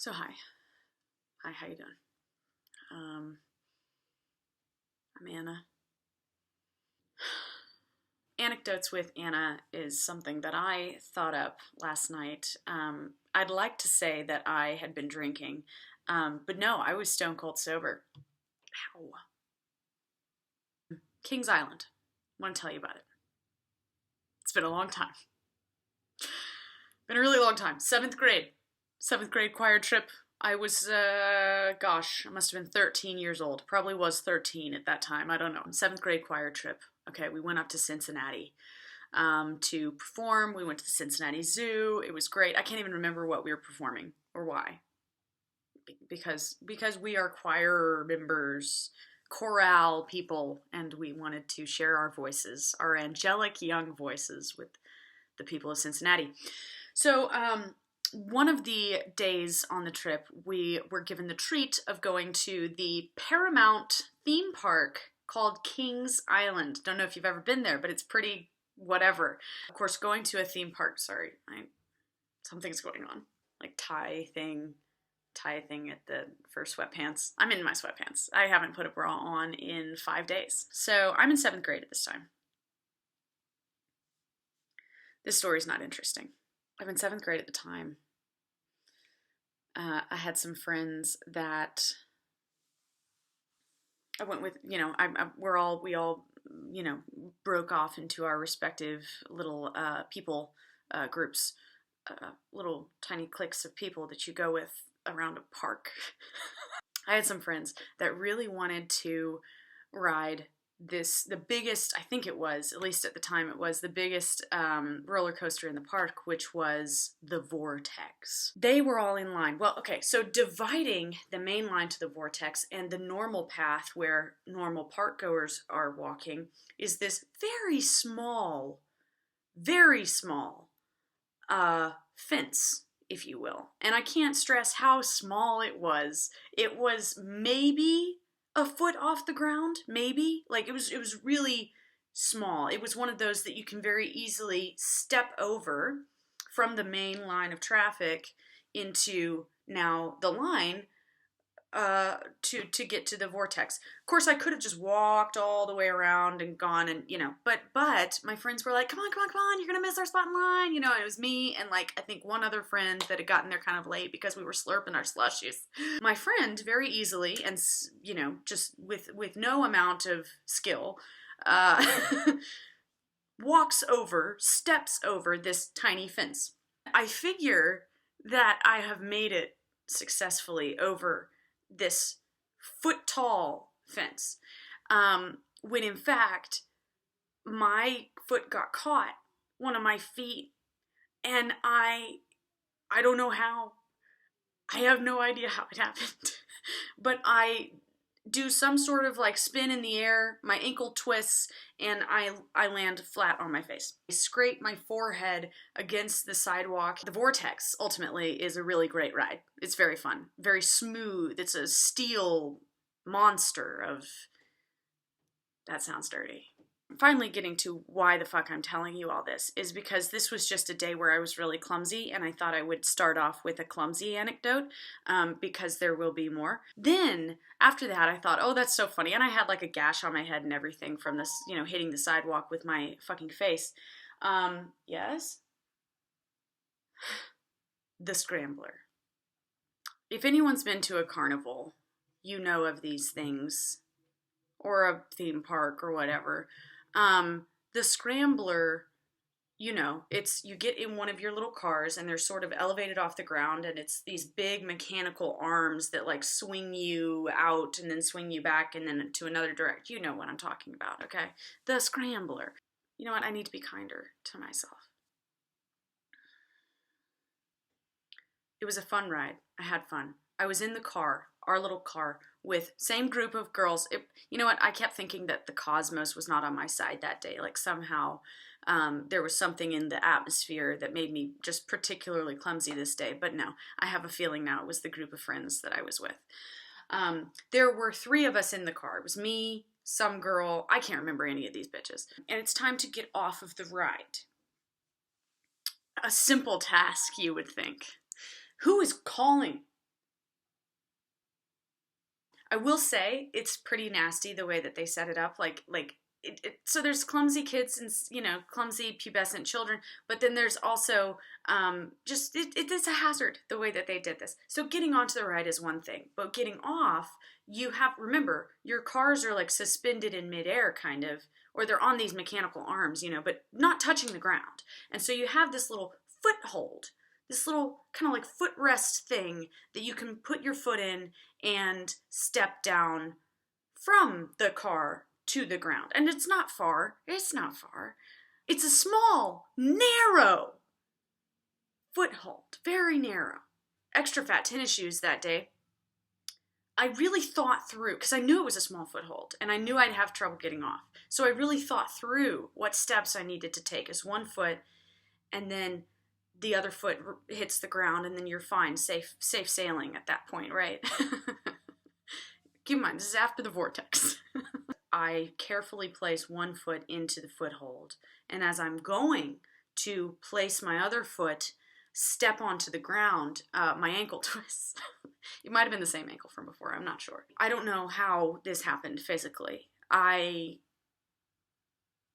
So hi. Hi, how you doing? I'm Anna. Anecdotes with Anna is something that I thought up last night. I'd like to say that I had been drinking, but no, I was stone cold sober. Ow. Kings Island. I want to tell you about it. It's been a long time. Been a really long time. Seventh grade. Seventh grade choir trip. I was, gosh, I must have been 13 years old. Probably was 13 at that time. I don't know. Seventh grade choir trip. Okay, we went up to Cincinnati to perform. We went to the Cincinnati Zoo. It was great. I can't even remember what we were performing or why. Because we are choir members, chorale people, and we wanted to share our voices, our angelic young voices, with the people of Cincinnati. So, one of the days on the trip, we were given the treat of going to the Paramount theme park called Kings Island. Don't know if you've ever been there, but it's pretty whatever. Of course, going to a theme park, something's going on. Like tie thing at the for sweatpants. I'm in my sweatpants. I haven't put a bra on in 5 days. So I'm in 7th grade at this time. This story's not interesting. I'm in 7th grade at the time. I had some friends that I went with, we all, broke off into our respective little people groups, little tiny cliques of people that you go with around a park. I had some friends that really wanted to ride the biggest, I think it was, at least at the time, it was the biggest roller coaster in the park, which was the Vortex. They were all in line. Well, okay, so dividing the main line to the Vortex and the normal path where normal park goers are walking is this very small fence, if you will. And I can't stress how small it was. It was maybe a foot off the ground, maybe. Like it was really small. It was one of those that you can very easily step over from the main line of traffic into now the line to get to the Vortex. Of course, I could have just walked all the way around and gone and, but my friends were like, come on, you're gonna miss our spot in line, and it was me and like, I think one other friend that had gotten there kind of late because we were slurping our slushies. My friend very easily and, just with no amount of skill, steps over this tiny fence. I figure that I have made it successfully over this foot-tall fence, when in fact my foot got caught, one of my feet, and I don't know how. I have no idea how it happened, but I do some sort of like spin in the air, my ankle twists, and I land flat on my face. I scrape my forehead against the sidewalk. The Vortex, ultimately, is a really great ride. It's very fun, very smooth. It's a steel monster of... That sounds dirty. Finally getting to why the fuck I'm telling you all this is because this was just a day where I was really clumsy, and I thought I would start off with a clumsy anecdote, because there will be more. Then, after that, I thought, oh, that's so funny, and I had like a gash on my head and everything from this, hitting the sidewalk with my fucking face. Yes? The Scrambler. If anyone's been to a carnival, you know of these things, or a theme park or whatever. The Scrambler, it's, you get in one of your little cars and they're sort of elevated off the ground, and it's these big mechanical arms that like swing you out and then swing you back and then to another direction. You know what I'm talking about, okay? The Scrambler. You know what? I need to be kinder to myself. It was a fun ride. I had fun. I was in the car, our little car, with same group of girls. You know what? I kept thinking that the cosmos was not on my side that day. Like somehow there was something in the atmosphere that made me just particularly clumsy this day. But no, I have a feeling now it was the group of friends that I was with. There were 3 of us in the car. It was me, some girl. I can't remember any of these bitches. And it's time to get off of the ride. A simple task, you would think. Who is calling? I will say it's pretty nasty the way that they set it up. So there's clumsy kids and, clumsy pubescent children, but then there's also it's a hazard the way that they did this. So getting onto the ride is one thing, but getting off, remember, your cars are like suspended in midair kind of, or they're on these mechanical arms, but not touching the ground. And so you have this little foothold, this little kind of like footrest thing that you can put your foot in and step down from the car to the ground. And it's not far. It's not far. It's a small, narrow foothold. Very narrow. Extra fat tennis shoes that day. I really thought through, because I knew it was a small foothold, and I knew I'd have trouble getting off. So I really thought through what steps I needed to take as one foot, and then the other foot hits the ground, and then you're fine, safe sailing at that point, right? Keep in mind, this is after the vortex. I carefully place one foot into the foothold, and as I'm going to place my other foot, step onto the ground, my ankle twists. It might have been the same ankle from before, I'm not sure. I don't know how this happened physically. I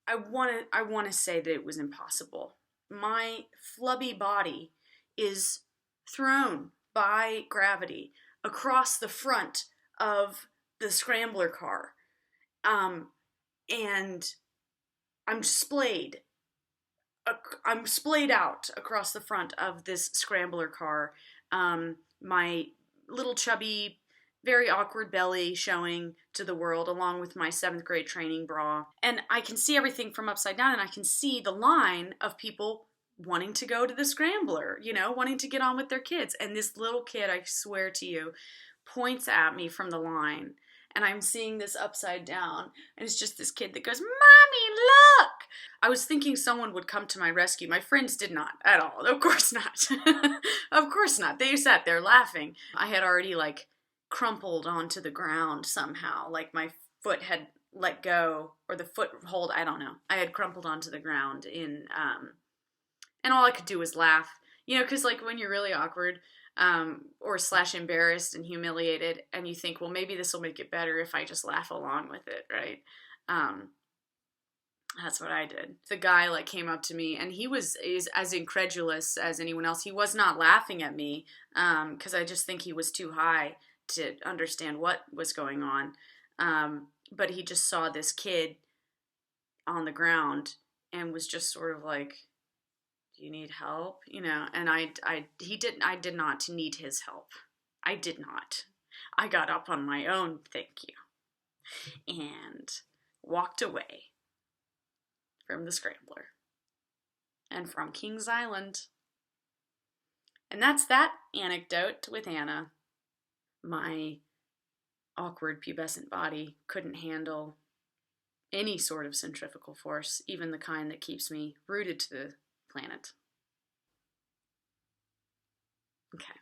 want to say that it was impossible. My flubby body is thrown by gravity across the front of the scrambler car. And I'm splayed. I'm splayed out across the front of this scrambler car. My little chubby, very awkward belly showing to the world, along with my 7th grade training bra. And I can see everything from upside down, and I can see the line of people wanting to go to the scrambler, wanting to get on with their kids. And this little kid, I swear to you, points at me from the line. And I'm seeing this upside down, and it's just this kid that goes, "Mommy, look!" I was thinking someone would come to my rescue. My friends did not at all. Of course not. Of course not. They sat there laughing. I had already crumpled onto the ground somehow. Like my foot had let go, or the foothold, I don't know. I had crumpled onto the ground and all I could do was laugh. Because when you're really awkward, or / embarrassed and humiliated, and you think, well, maybe this will make it better if I just laugh along with it, right? That's what I did. The guy came up to me, and is as incredulous as anyone else. He was not laughing at me, because I just think he was too high to understand what was going on. But he just saw this kid on the ground and was just sort of like, "Do you need help?" And I did not need his help. I did not. I got up on my own, thank you, and walked away from the scrambler and from Kings Island. And that's that anecdote with Anna. My awkward pubescent body couldn't handle any sort of centrifugal force, even the kind that keeps me rooted to the planet. Okay.